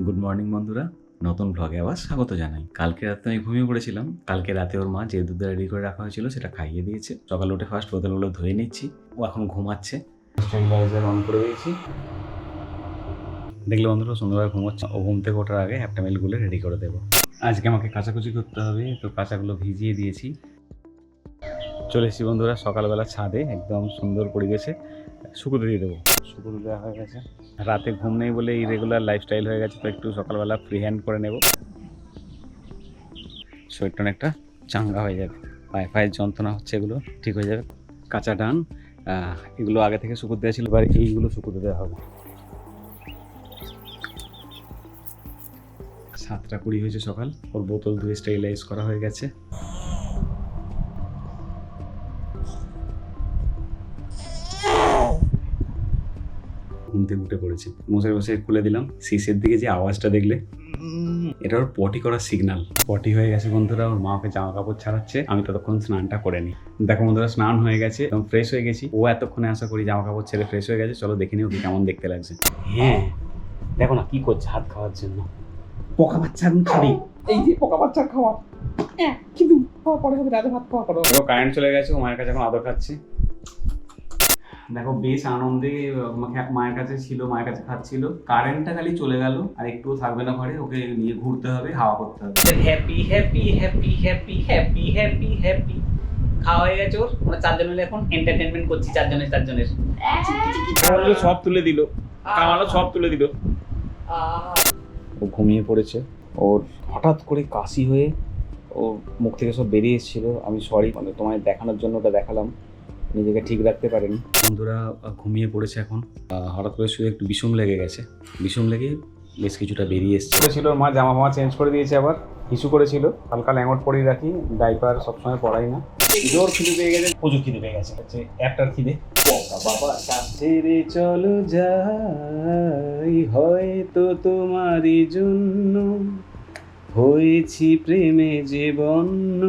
Good morning বন্ধুরা, নতুন ব্লগে আবার স্বাগত জানাই। কালকে রাতে আমি ঘুমিয়ে পড়েছিলাম। কালকে রাতে ওর মা যে দুধ রেডি করে রাখা হয়েছিল সেটা খাইয়ে দিয়েছে। সকালে উঠে ফার্স্ট বোতলগুলো ধুয়ে নিচ্ছি। ও এখন ঘুমাচ্ছে। স্টেবিলাইজার অন করে দিয়েছি। দেখলে বন্ধুরা সুন্দরভাবে ঘুমাচ্ছে। ও ঘুম থেকে ওঠার আগে একটা মিলগুলো রেডি করে দেবো। আজকে আমাকে কাচাকুচি করতে হবে, তো কাঁচাগুলো ভিজিয়ে দিয়েছি। চলে এসেছি বন্ধুরা সকালবেলা ছাদে, একদম সুন্দর পরিবেশে শুকোতে দিয়ে দেবো। শুকোতে দেওয়া হয়ে গেছে। রাতে ঘুম নেই বলে ইরেগুলার লাইফস্টাইল হয়ে গেছে, তো একটু সকালবেলা ফ্রি হ্যান্ড করে নেব। শরীরটা অনেকটা চাঙ্গা হয়ে যাবে। পায়ের যন্ত্রণা হচ্ছে, এগুলো ঠিক হয়ে যাবে। কাঁচা ডান এগুলো আগে থেকে শুকোতে দেওয়া ছিল, এবার এইগুলো শুকোতে দেওয়া হবে। 7:20 হয়েছে সকাল। ওর বোতল ধুয়ে স্টেরিলাইজ করা হয়ে গেছে। ঘুম থেকে উঠে পড়েছে, মশাই বসে খুলে দিলাম। শীষের দিকে যে আওয়াজটা দেখলে, এটা ওর পটি করার সিগন্যাল। পটি হয়ে গেছে বন্ধুরা, ওর মা ওকে জামা কাপড় ছাড়াচ্ছে। আমি ততক্ষণ স্নানটা করে নিই। দেখো বন্ধুরা, স্নান হয়ে গেছে, একদম ফ্রেশ হয়ে গেছি। ও এতক্ষণে আশা করি জামা কাপড় ছেড়ে ফ্রেশ হয়ে গেছে। চলো দেখে নিই ওকে কেমন দেখতে লাগছে। হ্যাঁ দেখো না কি করছে হাত খাওয়ার জন্য। পোকা বাচ্চা এখন খাবি? এই যে পোকা বাচ্চা খাওয়া কিন্তু খাওয়া পরে হবে, রাতে ভাত খাওয়া করো। দেখো কারেন্ট চলে গেছে, ও মায়ের কাছে এখন আদর খাচ্ছে। দেখো বেশ আনন্দে মায়ের কাছে ছিল, মায়ের কাছে খাচ্ছিল। কারেন্টটা খালি চলে গেল, আর একটুও থাকবে না ঘরে। ওকে নিয়ে ঘুরতে হবে, হাওয়া করতে হবে। Happy happy happy happy happy happy happy খাওয়া হয়ে গেছে ওর। আমরা চারজন মিলে এখন এন্টারটেনমেন্ট করছি, চারজনের। সব তুলে দিল, কামালো সব তুলে দিল। ও ঘুমিয়ে পড়েছে। ওর হঠাৎ করে কাশি হয়ে ওর মুখ থেকে সব বেরিয়ে এসেছিল। আমি সরি, মানে তোমায় দেখানোর জন্য ওটা দেখালাম, নিজেকে ঠিক রাখতে পারেনি। বন্ধুরা ঘুমিয়ে পড়েছে এখন। হঠাৎ করে শুয়ে একটু বিষম লেগে গেছে। বিষম লেগে বেশ কিছুটা বেরিয়ে এসছে। ছিল মা জামা চেঞ্জ করে দিয়েছে, আবার ইস্যু করেছিল। হালকা ল্যাঙ্গট পরিয়ে রাখি, ডাইপার সবসময় পরাই না। জোর খিদে পেয়ে গেছে, প্রচুর খিদে পেয়ে গেছে, হচ্ছে একটার খিদে। বাবা ছেড়ে চলো যাই, হয়তো তোমারই জন্য হয়েছি প্রেমে যে বন্য।